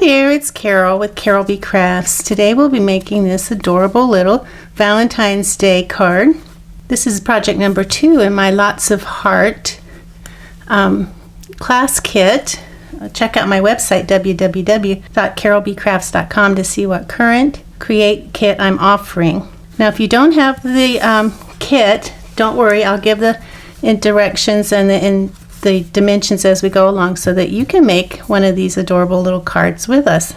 there, it's Carol with Carolbcrafts. Today we'll be making this adorable little Valentine's Day card. This is project number 2 in my Lots of Heart class kit. Check out my website www.carolbcrafts.com to see what current Create kit I'm offering. Now if you don't have the kit, don't worry, I'll give the directions and the dimensions as we go along so that you can make one of these adorable little cards with us.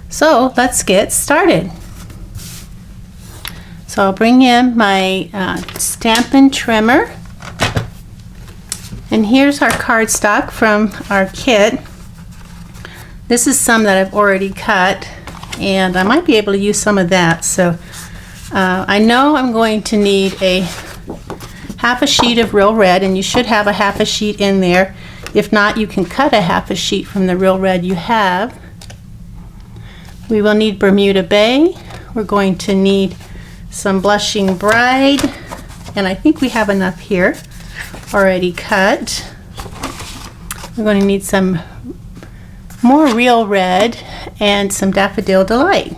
So let's get started. So I'll bring in my Stampin trimmer, and here's our cardstock from our kit. This is some that I've already cut, and I might be able to use some of that. So I know I'm going to need a half a sheet of real red, and you should have a half a sheet in there. If not, you can cut a half a sheet from the real red you have. We will need Bermuda Bay. We're going to need some Blushing Bride, and I think we have enough here already cut. We're going to need some more real red and some Daffodil Delight.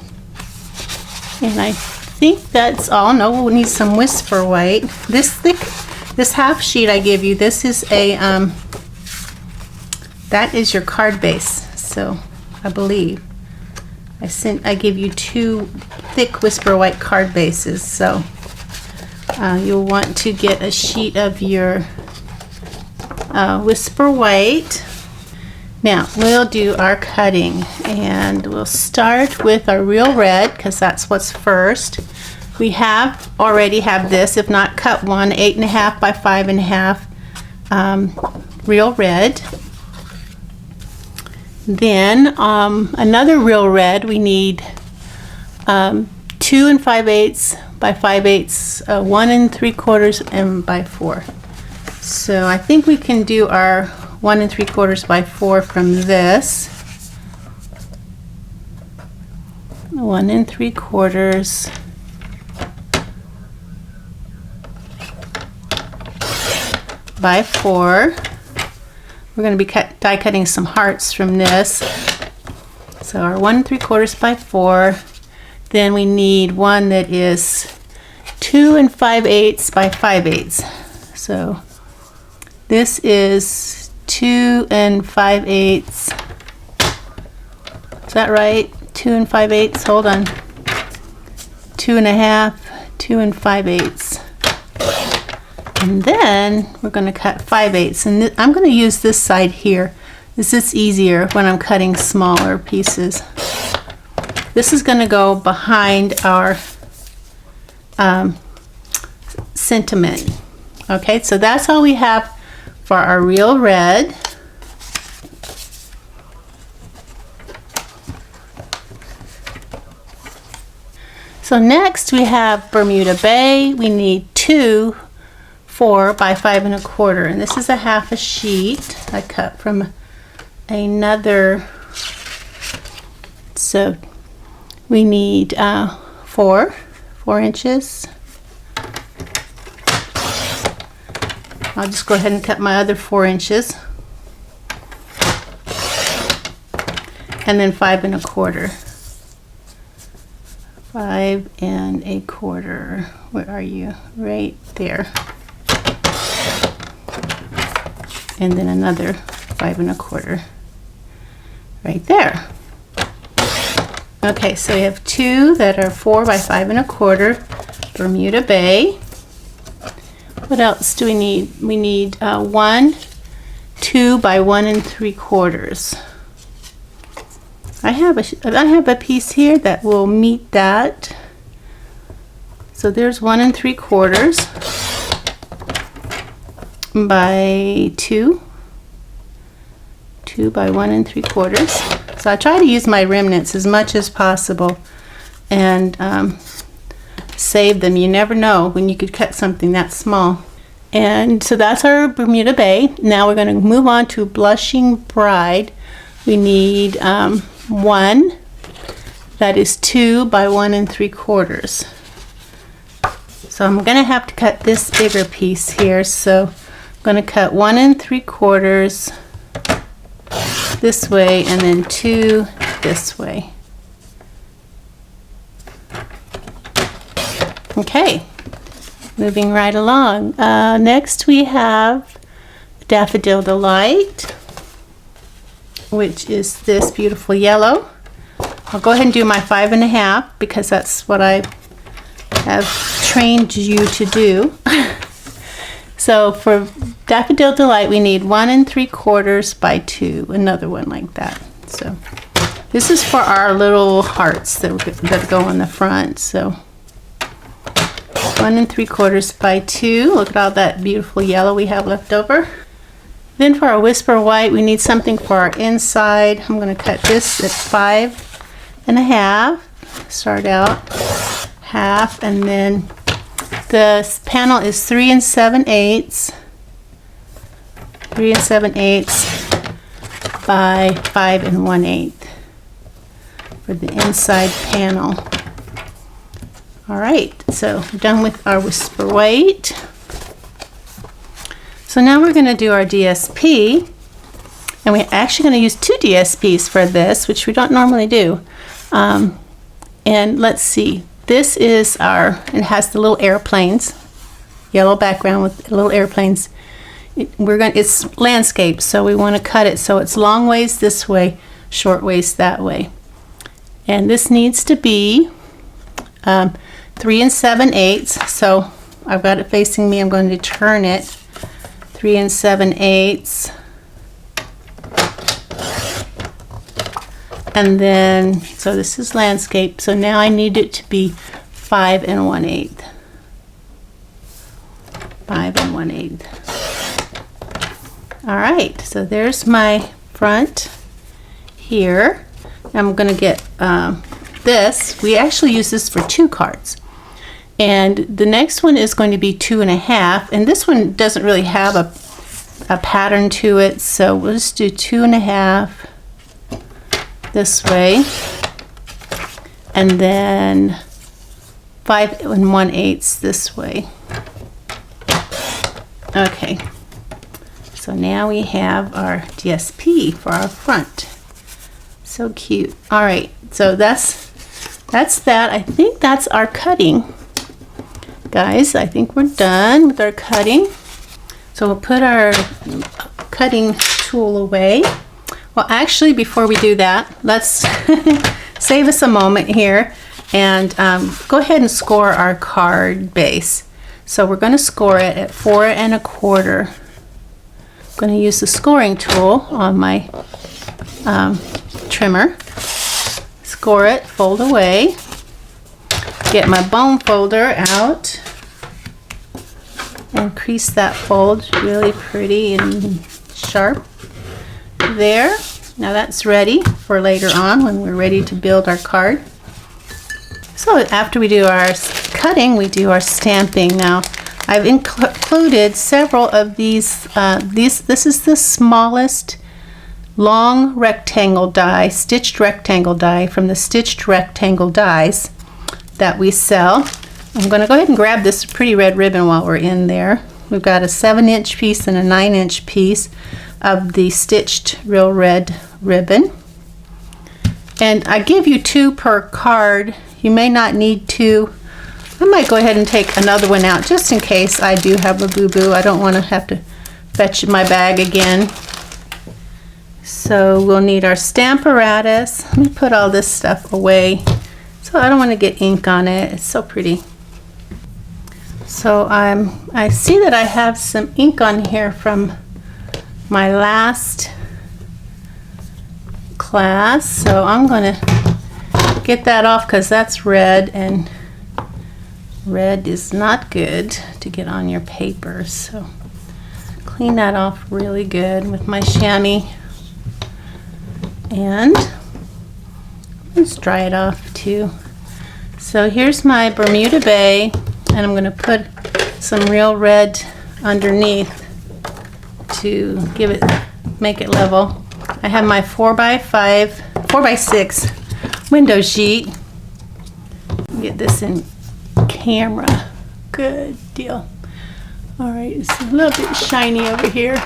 And I think that's all. No, we'll need some Whisper White. This half sheet I give you, this is a that is your card base. So I believe I give you 2 thick Whisper White card bases. So you'll want to get a sheet of your Whisper White. Now we'll do our cutting, and we'll start with our real red because that's what's first. We already have this, if not cut one, 8.5 by 5.5 real red. Then another real red, we need 2 5/8 by 5/8, 1 3/4 and by 4. So I think we can do our 1 3/4 by 4 from this. 1 3/4 by 4. We're going to be die cutting some hearts from this. So our 1 3/4 by 4. Then we need one that is 2 5/8 by 5/8. So this is 2 5/8. Is that right? 2 5/8. Hold on. 2.5, 2 5/8. And then we're going to cut 5/8, and I'm going to use this side here. This is easier when I'm cutting smaller pieces. This is going to go behind our sentiment. Okay, so that's all we have for our real red. So next we have Bermuda Bay. We need 2 4 by 5 1/4, and this is a half a sheet I cut from another. So we need 4 inches. I'll just go ahead and cut my other 4 inches, and then 5 1/4. 5 1/4. Where are you? Right there. And then another 5 1/4 right there. Okay, so we have 2 that are 4 by 5 1/4 Bermuda Bay. What else do we need? We need 1 2 by 1 3/4. I have a piece here that will meet that. So there's 1 3/4 by 2 by 1 3/4. So I try to use my remnants as much as possible and save them. You never know when you could cut something that small. And so that's our Bermuda Bay. Now we're going to move on to Blushing Bride. We need 1 that is 2 by 1 3/4. So I'm going to have to cut this bigger piece here. So I'm going to cut 1 3/4 this way, and then 2 this way. Okay, moving right along. Next we have Daffodil Delight, which is this beautiful yellow. I'll go ahead and do my 5.5 because that's what I have trained you to do. So for Daffodil Delight, we need 1 3/4 by 2, another one like that. So this is for our little hearts that go on the front. So 1 3/4 by 2. Look at all that beautiful yellow we have left over. Then for our Whisper White, we need something for our inside. I'm going to cut this at 5.5. Start out half, and then the panel is 3 7/8. 3 7/8 by 5 1/8 for the inside panel. All right, so we're done with our Whisper White. So now we're going to do our DSP, and we're actually going to use 2 DSPs for this, which we don't normally do. And let's see, this is it has the little airplanes, yellow background with little airplanes. It's landscape, so we want to cut it so it's long ways this way, short ways that way. And this needs to be 3 7/8. So I've got it facing me. I'm going to turn it 3 7/8. And then, so this is landscape. So now I need it to be 5 1/8. 5 1/8. All right, so there's my front here. I'm going to get this. We actually use this for 2 cards. And the next one is going to be 2.5. And this one doesn't really have a pattern to it. So we'll just do 2.5 this way. And then 5 1/8 this way. Okay. So now we have our DSP for our front. So cute. All right, so that's that. I think that's our cutting. Guys, I think we're done with our cutting. So we'll put our cutting tool away. Well, actually, before we do that, let's save us a moment here and go ahead and score our card base. So we're going to score it at 4 1/4. I'm going to use the scoring tool on my trimmer. Score it, fold away, get my bone folder out, and crease that fold really pretty and sharp there. Now that's ready for later on when we're ready to build our card. So after we do our cutting, we do our stamping. Now I've included several of these. This is the smallest long rectangle die, stitched rectangle die from the Stitched Rectangle Dies that we sell. I'm going to go ahead and grab this pretty red ribbon while we're in there. We've got a 7-inch piece and a 9-inch piece of the stitched real red ribbon. And I give you 2 per card. You may not need 2. I might go ahead and take another one out just in case I do have a boo-boo. I don't want to have to fetch my bag again. So we'll need our Stamparatus. Let me put all this stuff away. So I don't want to get ink on it. It's so pretty. So I see that I have some ink on here from my last class. So I'm going to get that off because that's red, and red is not good to get on your paper. So clean that off really good with my chamois. And let's dry it off too. So here's my Bermuda Bay, and I'm going to put some real red underneath to make it level. I have my 4x6 window sheet. Get this in camera. Good deal. All right, it's a little bit shiny over here.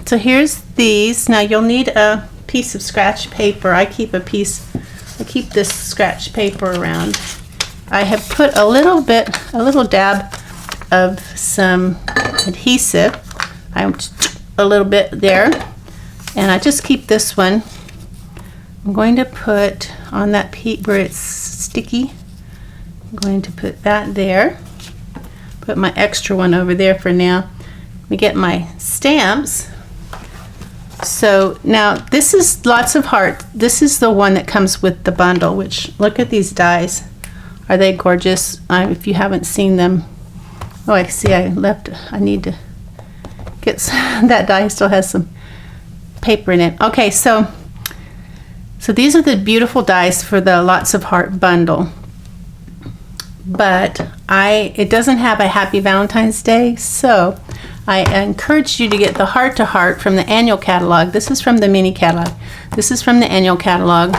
So here's these. Now you'll need a piece of scratch paper. I keep this scratch paper around. I have put a little dab of some adhesive. A little bit there, and I just keep this one. I'm going to put on that piece where it's sticky. I'm going to put that there. Put my extra one over there for now. Let me get my stamps. So now this is Lots of Heart. This is the one that comes with the bundle, which, look at these dies. Are they gorgeous? If you haven't seen them, oh, I see I need to get that die still has some paper in it. Okay, so these are the beautiful dies for the Lots of Heart bundle. But it doesn't have a Happy Valentine's Day, so I encourage you to get the Heart to Heart from the annual catalog. This is from the mini catalog. This is from the annual catalog.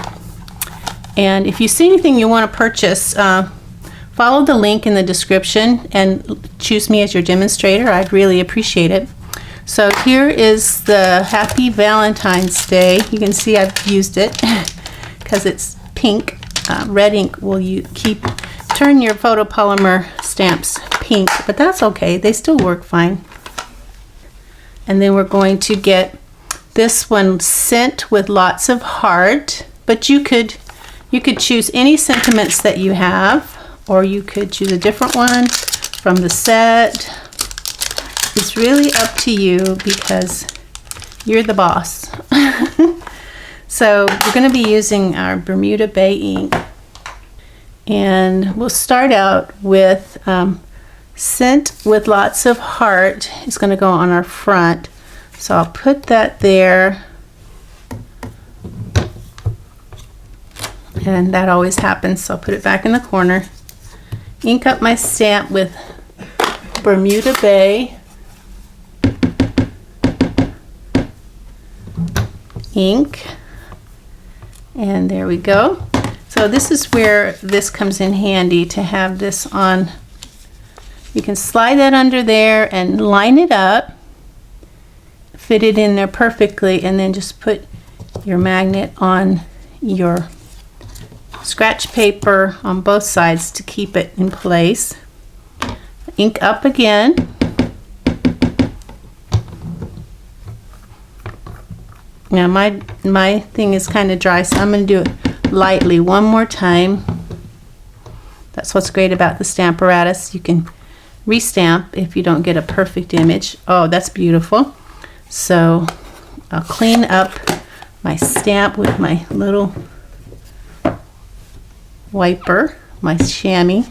And if you see anything you want to purchase, follow the link in the description and choose me as your demonstrator. I'd really appreciate it. So here is the Happy Valentine's Day. You can see I've used it because it's pink. Red ink will turn your photopolymer stamps pink, but that's okay. They still work fine. And then we're going to get this one Sent with Lots of Heart, but you could choose any sentiments that you have, or you could choose a different one from the set. It's really up to you because you're the boss. So we're going to be using our Bermuda Bay ink, and we'll start out with Sent with Lots of Heart. It's going to go on our front, so I'll put that there, and that always happens, so I'll put it back in the corner. Ink up my stamp with Bermuda Bay ink, and there we go. So this is where this comes in handy, to have this on. You can slide that under there and line it up, fit it in there perfectly, and then just put your magnet on your scratch paper on both sides to keep it in place. Ink up again. Now my thing is kind of dry, so I'm going to do it lightly one more time. That's what's great about the Stamparatus. You can restamp if you don't get a perfect image. Oh, that's beautiful. So I'll clean up my stamp with my little wiper, my chamois.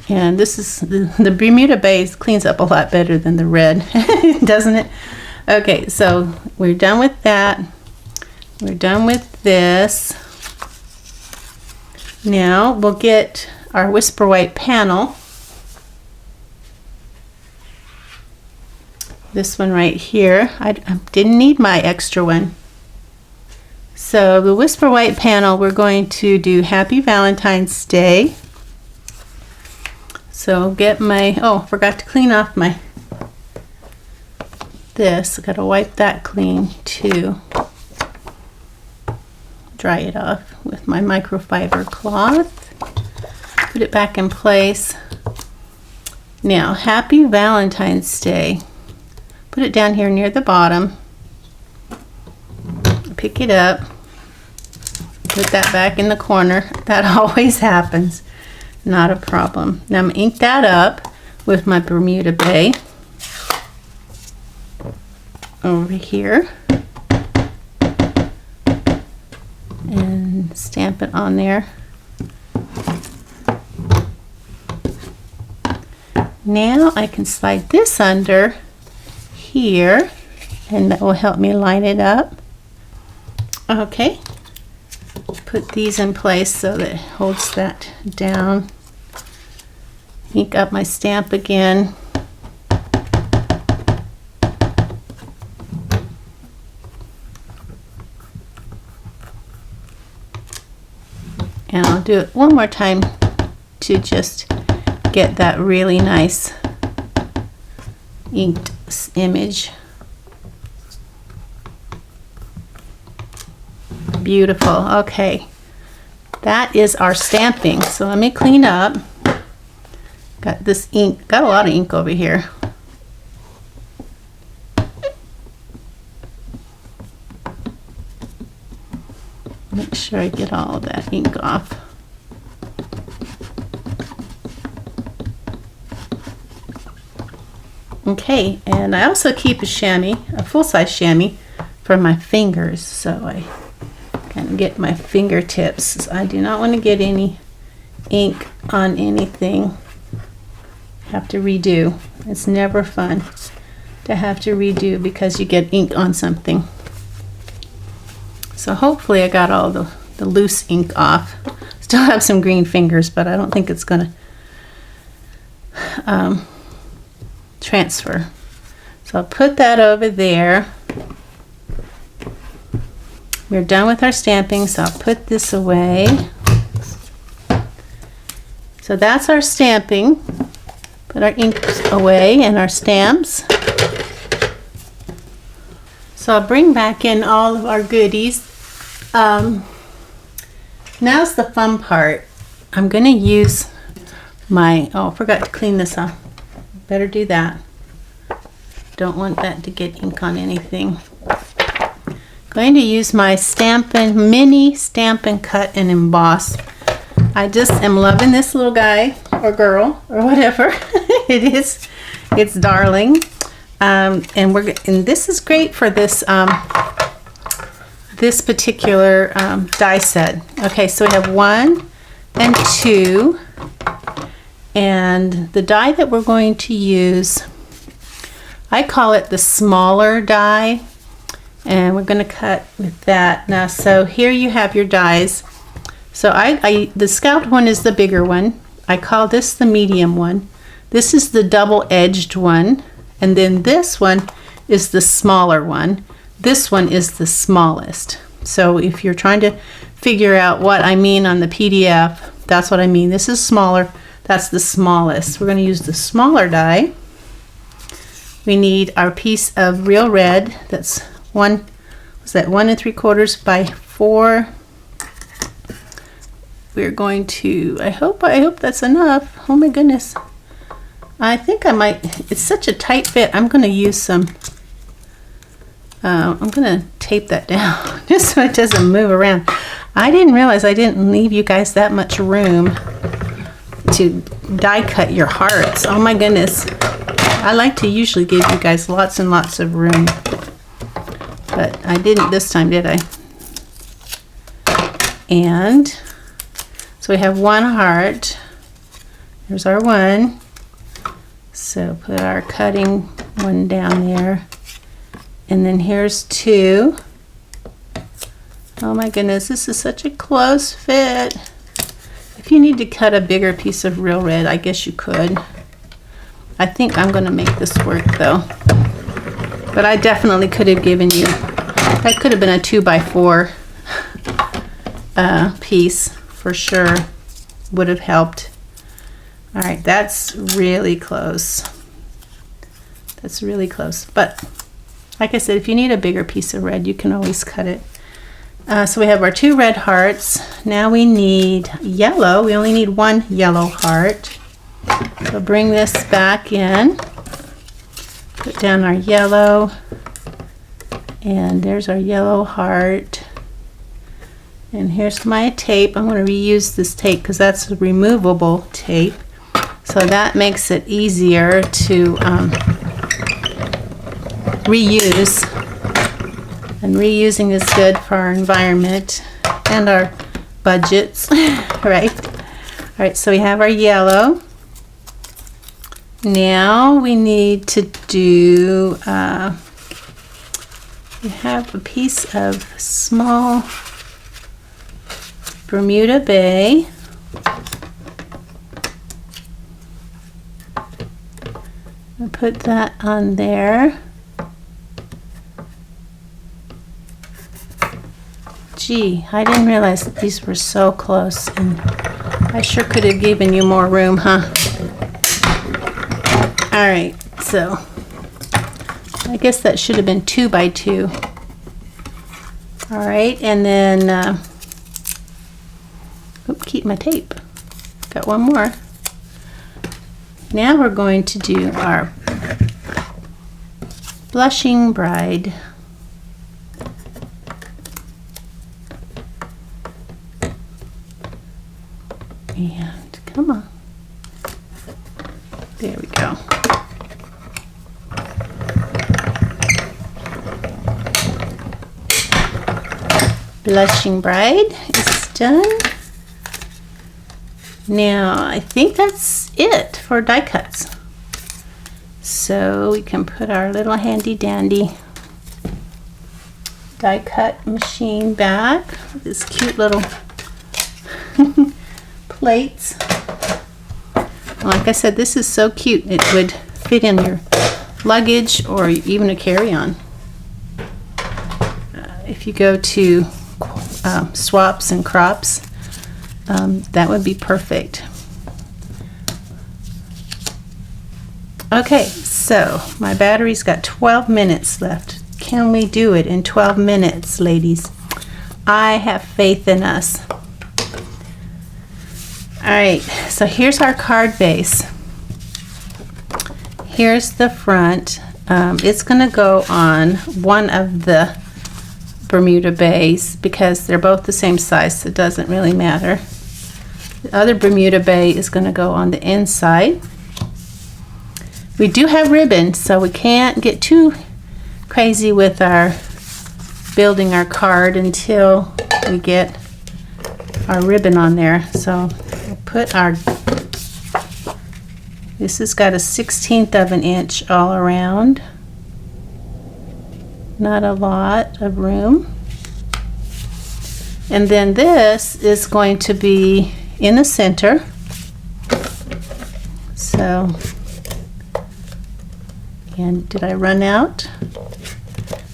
And this is the Bermuda Bay cleans up a lot better than the red, doesn't it? Okay, so we're done with that. We're done with this. Now we'll get our Whisper White panel. This one right here. I didn't need my extra one. So the Whisper White panel, we're going to do Happy Valentine's Day. So get my, oh, forgot to clean off my this. I gotta wipe that clean too. Dry it off with my microfiber cloth. Put it back in place. Now, Happy Valentine's Day. Put it down here near the bottom. Pick it up. Put that back in the corner. That always happens. Not a problem. Now I'm gonna ink that up with my Bermuda Bay over here and stamp it on there. Now I can slide this under here, and that will help me line it up. Okay, put these in place so that it holds that down. Ink up my stamp again. And I'll do it one more time to just get that really nice inked image. beautiful. Okay, that is our stamping. So let me clean up. Got this ink, got a lot of ink over here. Make sure I get all of that ink off. Okay, and I also keep a chamois, a full-size chamois for my fingers, so I can get my fingertips. I do not want to get any ink on anything. Have to redo. It's never fun to have to redo because you get ink on something. So hopefully I got all the loose ink off. Still have some green fingers, but I don't think it's gonna transfer. So I'll put that over there. We're done with our stamping, so I'll put this away. So that's our stamping. Put our ink away and our stamps. So I'll bring back in all of our goodies. Now's the fun part. I'm going to use my, oh, I forgot to clean this up. Better do that. Don't want that to get ink on anything. Going to use my Stampin' mini Stampin' cut and emboss. I just am loving this little guy or girl or whatever it is. It's darling, and this is great for this this particular die set. Okay, so we have 1 and 2, and the die that we're going to use, I call it the smaller die, and we're going to cut with that. Now, so here you have your dies. So the Scout one is the bigger one. I call this the medium one. This is the double-edged one, and then this one is the smaller one. This one is the smallest. So if you're trying to figure out what I mean on the PDF, that's what I mean. This is smaller, that's the smallest. We're going to use the smaller die. We need our piece of real red. That's 1 3/4 by 4. We're going to, I hope that's enough. Oh my goodness. I think I might, it's such a tight fit, I'm going to use some, I'm going to tape that down just so it doesn't move around. I didn't realize I didn't leave you guys that much room to die cut your hearts. Oh my goodness. I like to usually give you guys lots and lots of room, but I didn't this time, did I? And so we have 1 heart. Here's our 1. So put our cutting one down there. And then here's 2. Oh my goodness, this is such a close fit. If you need to cut a bigger piece of real red, I guess you could. I think I'm going to make this work though. But I definitely could have given you, that could have been a 2x4 piece for sure. Would have helped. All right, that's really close. That's really close. But like I said, if you need a bigger piece of red, you can always cut it. So we have our 2 red hearts. Now we need yellow. We only need 1 yellow heart. So bring this back in. Put down our yellow. And there's our yellow heart. And here's my tape. I'm going to reuse this tape because that's a removable tape. So that makes it easier to reuse. And reusing is good for our environment and our budgets, right? All right, so we have our yellow. Now we need to do, we have a piece of small Bermuda Bay. I'll put that on there. Gee, I didn't realize that these were so close, and I sure could have given you more room, huh? All right, so I guess that should have been 2x2. All right, and then, keep my tape. Got one more. Now we're going to do our blushing bride. And come on. There we go. Blushing bride is done. Now I think that's it for die cuts. So we can put our little handy dandy die cut machine back with this cute little plates. Like I said, this is so cute. It would fit in your luggage or even a carry-on. If you go to swaps and crops, that would be perfect. Okay, so my battery's got 12 minutes left. Can we do it in 12 minutes, ladies? I have faith in us. Alright, so here's our card base. Here's the front. It's going to go on one of the Bermuda bays because they're both the same size, so it doesn't really matter. The other Bermuda bay is going to go on the inside. We do have ribbon, so we can't get too crazy with our building our card until we get our ribbon on there. So we'll put our, this has got a 1/16 of an inch all around. Not a lot of room. And then this is going to be in the center. So, and did I run out?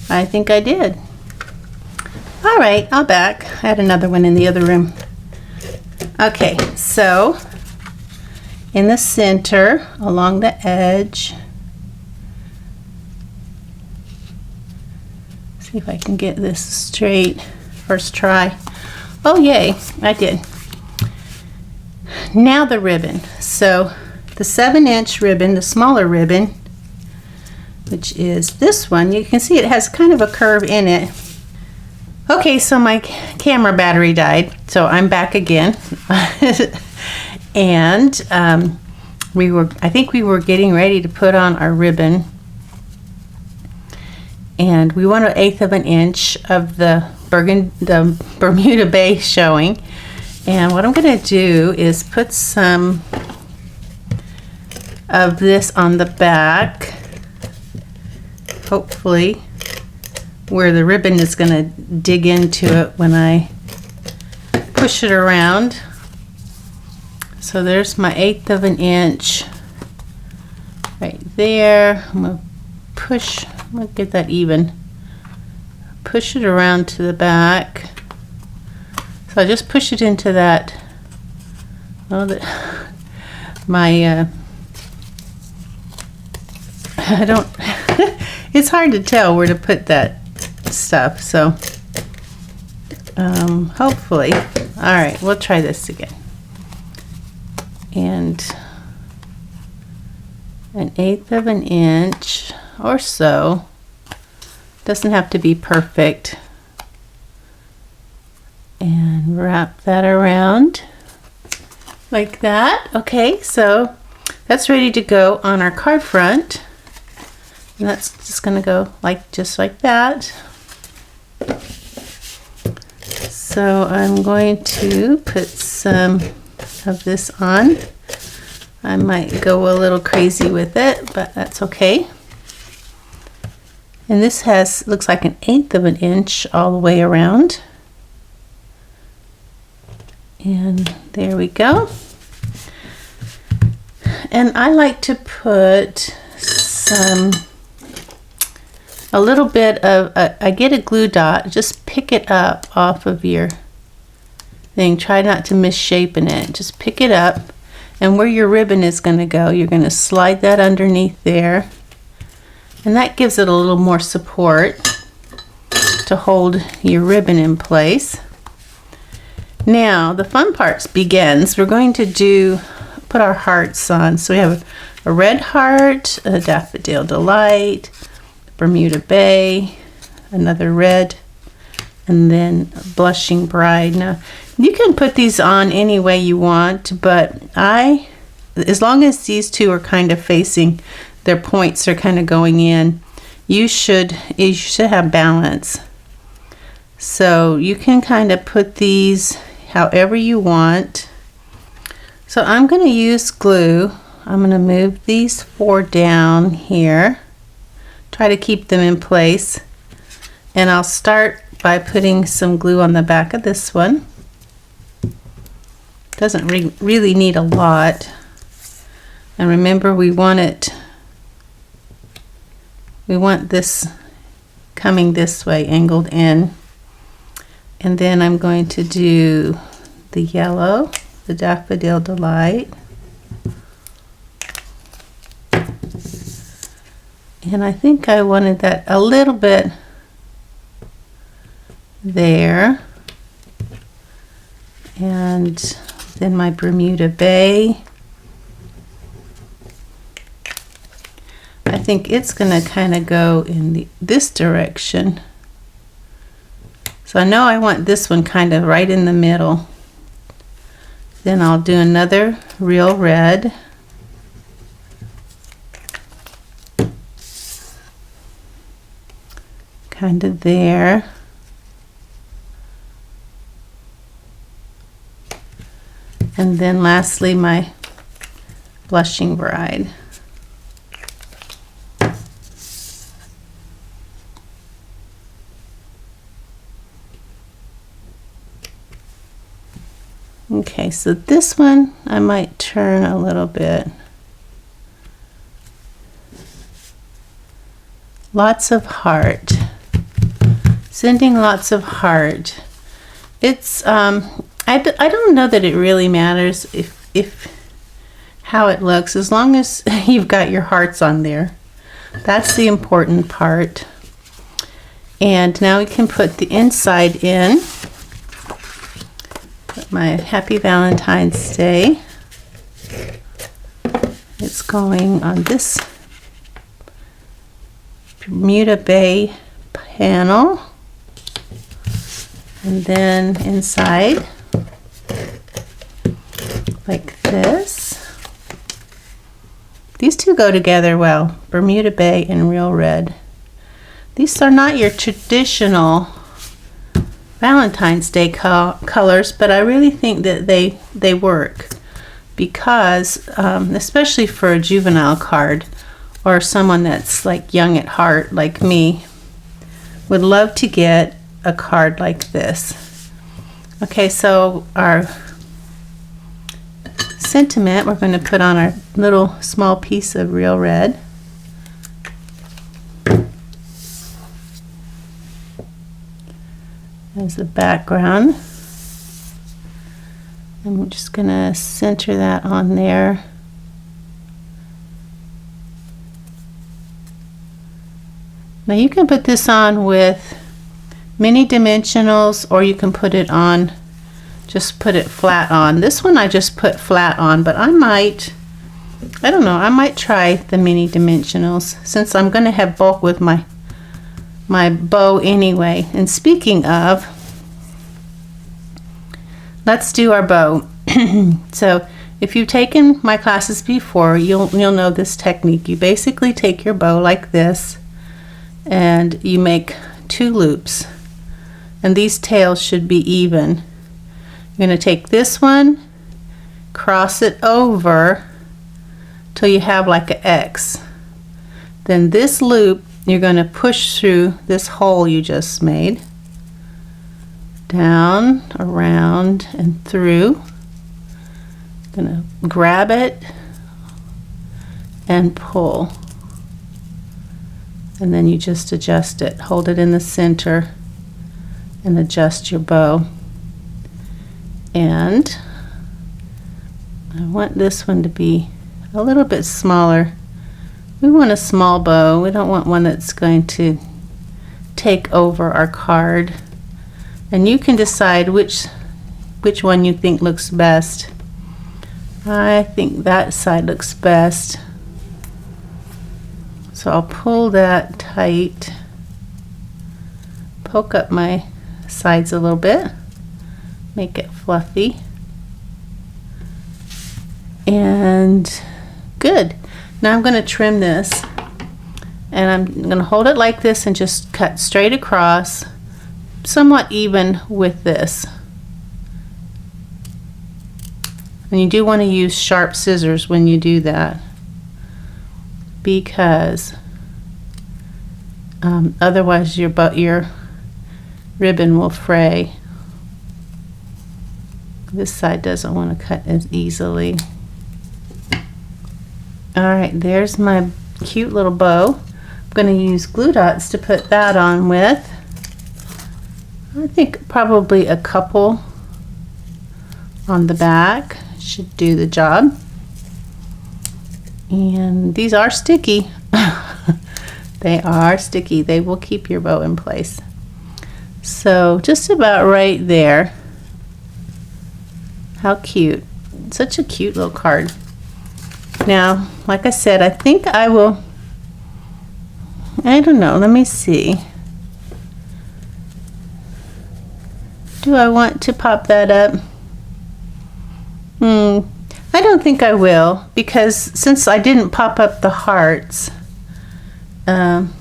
I think I did. All right, I'll back. I had another one in the other room. Okay, so in the center, along the edge, see if I can get this straight. First try. Oh, yay, I did. Now the ribbon. So the 7-inch ribbon, the smaller ribbon, which is this one, you can see it has kind of a curve in it. Okay, so my camera battery died, so I'm back again. And I think we were getting ready to put on our ribbon, and we want 1/8 of an inch of the Bermuda bay showing. And what I'm going to do is put some of this on the back, hopefully where the ribbon is going to dig into it when I push it around. So there's my 1/8 of an inch right there. I'm going to push, I'm going to get that even, push it around to the back. So I just push it into that, oh, I don't, it's hard to tell where to put that stuff, so hopefully. All right, we'll try this again. And 1/8 of an inch or so, doesn't have to be perfect, and wrap that around like that. Okay, so that's ready to go on our card front, and that's just going to go just like that. So I'm going to put some of this on. I might go a little crazy with it, but that's okay. And this looks like 1/8 of an inch all the way around. And there we go. And I like to put a little bit of, I get a glue dot, just pick it up off of your thing. Try not to misshapen it. Just pick it up, and where your ribbon is going to go, you're going to slide that underneath there. And that gives it a little more support. to hold your ribbon in place. Now the fun part begins. We're going to put our hearts on. So we have a red heart, a Daffodil Delight, Bermuda Bay, another red, and then Blushing Bride. Now you can put these on any way you want, but as long as these two are kind of facing, their points are kind of going in, you should have balance. So you can kind of put these however you want. So I'm going to use glue. I'm going to move these 4 down here, try to keep them in place, and I'll start by putting some glue on the back of this one. Doesn't really need a lot. And remember, we want this coming this way, angled in. And then I'm going to do the yellow, the Daffodil Delight. And I think I wanted that a little bit there. And then my Bermuda Bay. I think it's going to kind of go in this direction. So I know I want this one kind of right in the middle. Then I'll do another real red. Kind of there. And then lastly, my Blushing Bride. Okay, so this one I might turn a little bit. Lots of heart. Sending lots of heart. It's I don't know that it really matters if how it looks, as long as you've got your hearts on there. That's the important part. And now we can put the inside in. Put my Happy Valentine's Day. It's going on this Bermuda Bay panel. And then inside, like this. These two go together well, Bermuda Bay and Real Red. These are not your traditional Valentine's Day colors, but I really think that they work because, especially for a juvenile card or someone that's like young at heart like me, would love to get a card like this. Okay, so our sentiment, we're going to put on our little small piece of Real Red. As the background. I'm just going to center that on there. Now you can put this on with mini dimensionals, or you can put it on, just put it flat on. This one I just put flat on, but I don't know, I might try the mini dimensionals since I'm going to have bulk with my bow anyway. And speaking of, let's do our bow. So if you've taken my classes before, you'll know this technique. You basically take your bow like this and you make 2 loops, and these tails should be even. You're going to take this one, cross it over till you have like an X. Then this loop you're going to push through this hole you just made, down, around, and through. Going to grab it and pull, and then you just adjust it. Hold it in the center and adjust your bow. And I want this one to be a little bit smaller. We want a small bow. We don't want one that's going to take over our card, and you can decide which one you think looks best. I think that side looks best, so I'll pull that tight, poke up my sides a little bit, make it fluffy, and good. Now I'm going to trim this, and I'm going to hold it like this and just cut straight across, somewhat even with this. And you do want to use sharp scissors when you do that, because otherwise your ribbon will fray. This side doesn't want to cut as easily. Alright, there's my cute little bow. I'm going to use glue dots to put that on with. I think probably a couple on the back should do the job. And these are sticky. They are sticky. They will keep your bow in place. So just about right there. How cute. Such a cute little card. Now, like I said, I think I will, I don't know, let me see. Do I want to pop that up? I don't think I will, because since I didn't pop up the hearts, and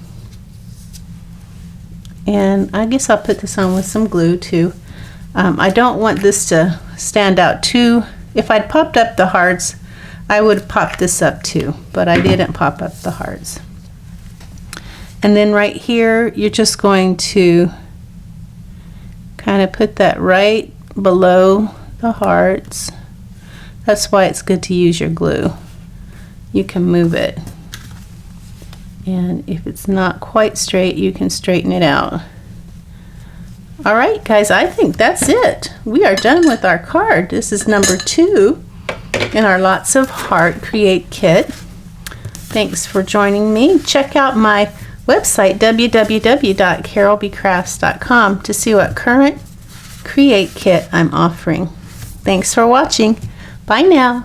I guess I'll put this on with some glue too. I don't want this to stand out too. If I'd popped up the hearts, I would pop this up too, but I didn't pop up the hearts. And then right here, you're just going to kind of put that right below the hearts. That's why it's good to use your glue. You can move it. And if it's not quite straight, you can straighten it out. All right, guys, I think that's it. We are done with our card. This is number 2 in our Lots of Heart Create Kit. Thanks for joining me. Check out my website, www.carolbcrafts.com, to see what current Create Kit I'm offering. Thanks for watching. Bye now.